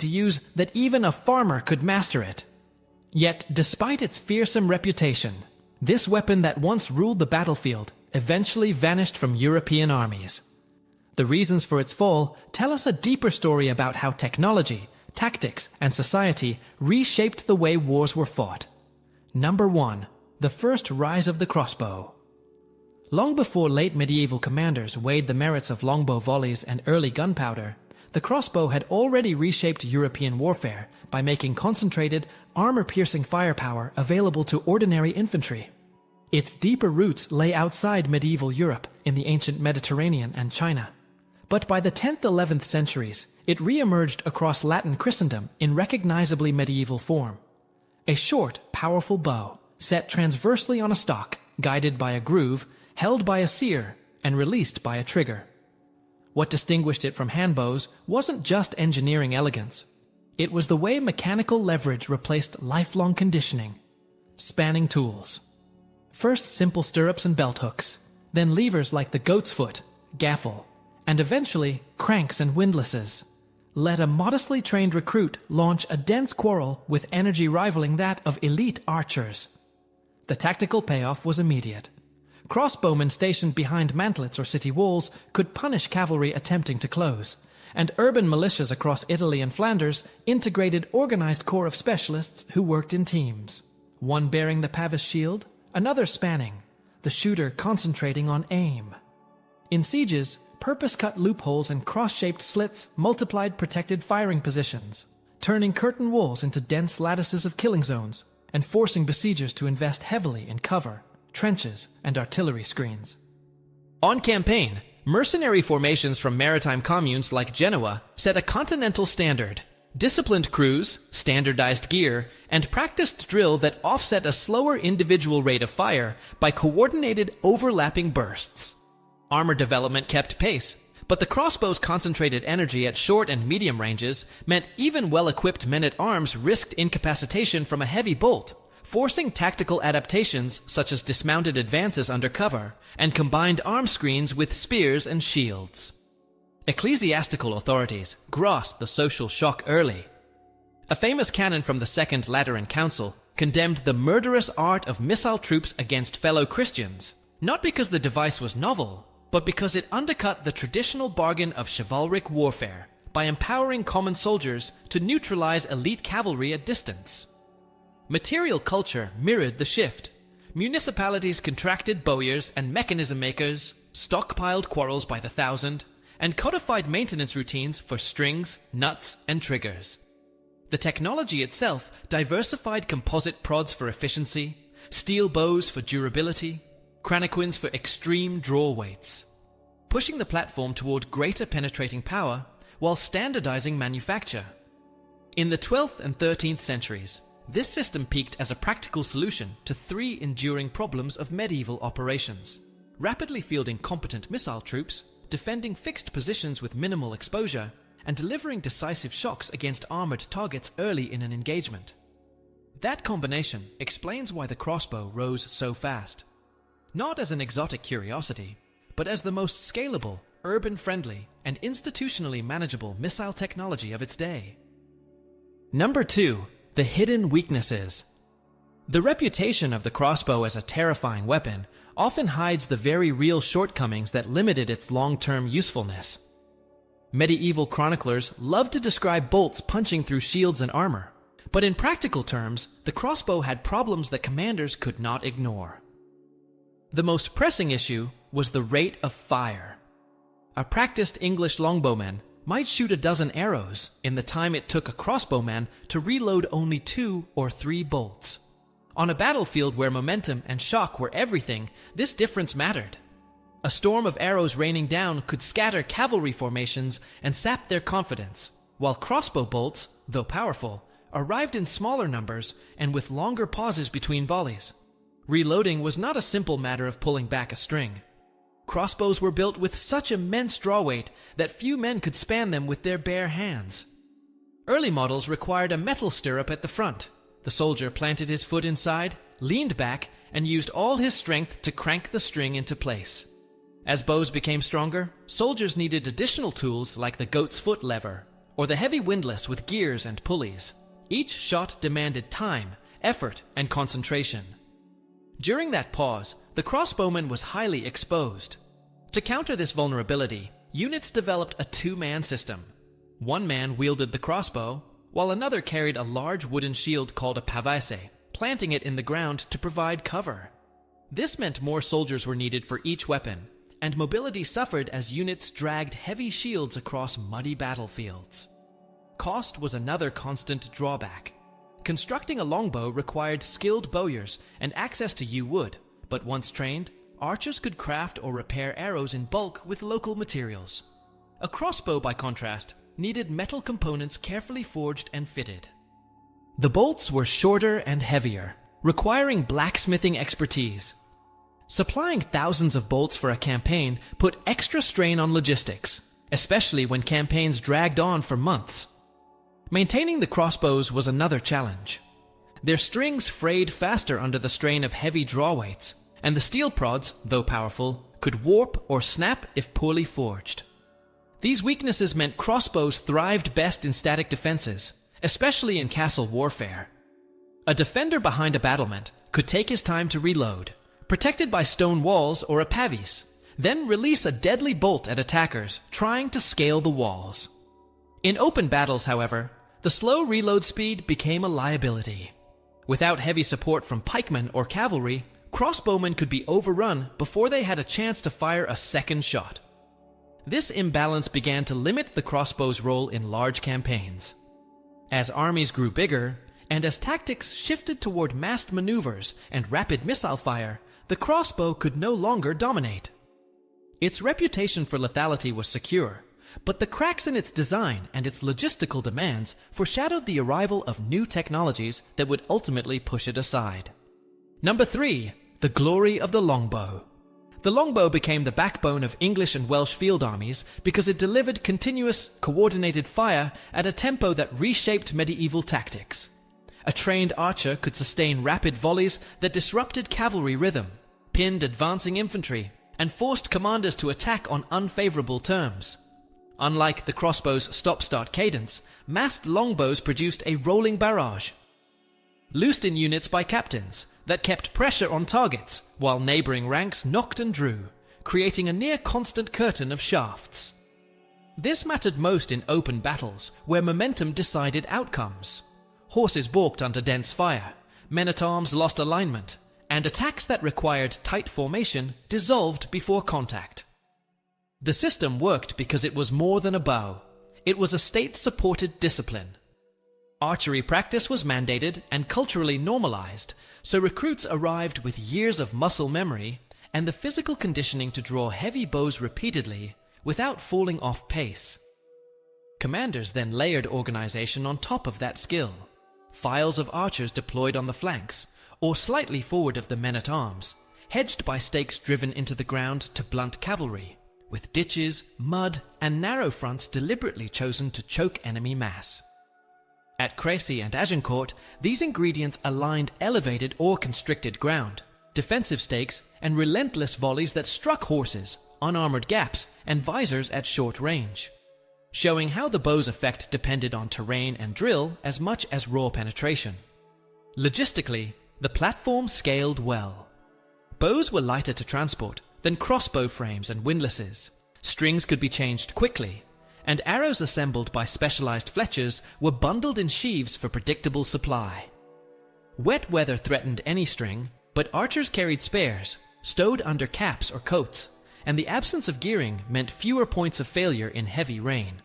to use that even a farmer could master it. Yet, despite its fearsome reputation, this weapon that once ruled the battlefield eventually vanished from European armies. The reasons for its fall tell us a deeper story about how technology, tactics, and society reshaped the way wars were fought. Number 1. The first rise of the crossbow. Long before late medieval commanders weighed the merits of longbow volleys and early gunpowder, the crossbow had already reshaped European warfare by making concentrated, armor-piercing firepower available to ordinary infantry. Its deeper roots lay outside medieval Europe in the ancient Mediterranean and China. But by the 10th–11th centuries, it re-emerged across Latin Christendom in recognizably medieval form. A short, powerful bow, set transversely on a stock, guided by a groove, held by a seer, and released by a trigger. What distinguished it from handbows wasn't just engineering elegance. It was the way mechanical leverage replaced lifelong conditioning. Spanning tools. First simple stirrups and belt hooks, then levers like the goat's foot, gaffle, and eventually cranks and windlasses. Let a modestly trained recruit launch a dense quarrel with energy rivaling that of elite archers. The tactical payoff was immediate. Crossbowmen stationed behind mantlets or city walls could punish cavalry attempting to close, and urban militias across Italy and Flanders integrated organized corps of specialists who worked in teams. One bearing the pavis shield, another spanning, the shooter concentrating on aim. In sieges, purpose-cut loopholes and cross-shaped slits multiplied protected firing positions, turning curtain walls into dense lattices of killing zones, and forcing besiegers to invest heavily in cover, trenches, and artillery screens. On campaign, mercenary formations from maritime communes like Genoa set a continental standard. Disciplined crews, standardized gear, and practiced drill that offset a slower individual rate of fire by coordinated overlapping bursts. Armor development kept pace, but the crossbow's concentrated energy at short and medium ranges meant even well-equipped men-at-arms risked incapacitation from a heavy bolt, forcing tactical adaptations such as dismounted advances under cover and combined arm screens with spears and shields. Ecclesiastical authorities grasped the social shock early. A famous canon from the Second Lateran Council condemned the murderous art of missile troops against fellow Christians, not because the device was novel, but because it undercut the traditional bargain of chivalric warfare by empowering common soldiers to neutralize elite cavalry at distance. Material culture mirrored the shift. Municipalities contracted bowyers and mechanism makers, stockpiled quarrels by the thousand, and codified maintenance routines for strings, nuts, and triggers. The technology itself diversified composite prods for efficiency, steel bows for durability, craniquins for extreme draw weights, pushing the platform toward greater penetrating power while standardizing manufacture. In the 12th and 13th centuries, this system peaked as a practical solution to three enduring problems of medieval operations: rapidly fielding competent missile troops, defending fixed positions with minimal exposure, and delivering decisive shocks against armored targets early in an engagement. That combination explains why the crossbow rose so fast. Not as an exotic curiosity, but as the most scalable, urban-friendly, and institutionally manageable missile technology of its day. Number 2. The hidden weaknesses. The reputation of the crossbow as a terrifying weapon often hides the very real shortcomings that limited its long-term usefulness. Medieval chroniclers loved to describe bolts punching through shields and armor, but in practical terms, the crossbow had problems that commanders could not ignore. The most pressing issue was the rate of fire. A practiced English longbowman might shoot a dozen arrows in the time it took a crossbowman to reload only 2 or 3 bolts. On a battlefield where momentum and shock were everything, this difference mattered. A storm of arrows raining down could scatter cavalry formations and sap their confidence, while crossbow bolts, though powerful, arrived in smaller numbers and with longer pauses between volleys. Reloading was not a simple matter of pulling back a string. Crossbows were built with such immense draw weight that few men could span them with their bare hands. Early models required a metal stirrup at the front. The soldier planted his foot inside, leaned back, and used all his strength to crank the string into place. As bows became stronger, soldiers needed additional tools like the goat's foot lever, or the heavy windlass with gears and pulleys. Each shot demanded time, effort, and concentration. During that pause, the crossbowman was highly exposed. To counter this vulnerability, units developed a two-man system. One man wielded the crossbow, while another carried a large wooden shield called a pavasse, planting it in the ground to provide cover. This meant more soldiers were needed for each weapon, and mobility suffered as units dragged heavy shields across muddy battlefields. Cost was another constant drawback. Constructing a longbow required skilled bowyers and access to yew wood, but once trained, archers could craft or repair arrows in bulk with local materials. A crossbow, by contrast, needed metal components carefully forged and fitted. The bolts were shorter and heavier, requiring blacksmithing expertise. Supplying thousands of bolts for a campaign put extra strain on logistics, especially when campaigns dragged on for months. Maintaining the crossbows was another challenge. Their strings frayed faster under the strain of heavy draw weights, and the steel prods, though powerful, could warp or snap if poorly forged. These weaknesses meant crossbows thrived best in static defenses, especially in castle warfare. A defender behind a battlement could take his time to reload, protected by stone walls or a pavis, then release a deadly bolt at attackers trying to scale the walls. In open battles, however, the slow reload speed became a liability. Without heavy support from pikemen or cavalry, crossbowmen could be overrun before they had a chance to fire a second shot. This imbalance began to limit the crossbow's role in large campaigns. As armies grew bigger, and as tactics shifted toward massed maneuvers and rapid missile fire, the crossbow could no longer dominate. Its reputation for lethality was secure, but the cracks in its design and its logistical demands foreshadowed the arrival of new technologies that would ultimately push it aside. Number 3. The glory of the longbow. The longbow became the backbone of English and Welsh field armies because it delivered continuous, coordinated fire at a tempo that reshaped medieval tactics. A trained archer could sustain rapid volleys that disrupted cavalry rhythm, pinned advancing infantry, and forced commanders to attack on unfavorable terms. Unlike the crossbow's stop-start cadence, massed longbows produced a rolling barrage, loosed in units by captains, that kept pressure on targets, while neighboring ranks knocked and drew, creating a near-constant curtain of shafts. This mattered most in open battles, where momentum decided outcomes. Horses balked under dense fire, men-at-arms lost alignment, and attacks that required tight formation dissolved before contact. The system worked because it was more than a bow. It was a state-supported discipline. Archery practice was mandated and culturally normalized, so recruits arrived with years of muscle memory and the physical conditioning to draw heavy bows repeatedly without falling off pace. Commanders then layered organization on top of that skill. Files of archers deployed on the flanks, or slightly forward of the men-at-arms, hedged by stakes driven into the ground to blunt cavalry, with ditches, mud, and narrow fronts deliberately chosen to choke enemy mass. At Crécy and Agincourt, these ingredients aligned elevated or constricted ground, defensive stakes, and relentless volleys that struck horses, unarmored gaps, and visors at short range, showing how the bow's effect depended on terrain and drill as much as raw penetration. Logistically, the platform scaled well. Bows were lighter to transport than crossbow frames and windlasses. Strings could be changed quickly, and arrows assembled by specialized fletchers were bundled in sheaves for predictable supply. Wet weather threatened any string, but archers carried spares, stowed under caps or coats, and the absence of gearing meant fewer points of failure in heavy rain.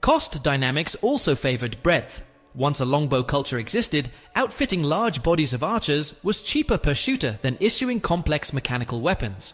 Cost dynamics also favored breadth. Once a longbow culture existed, outfitting large bodies of archers was cheaper per shooter than issuing complex mechanical weapons.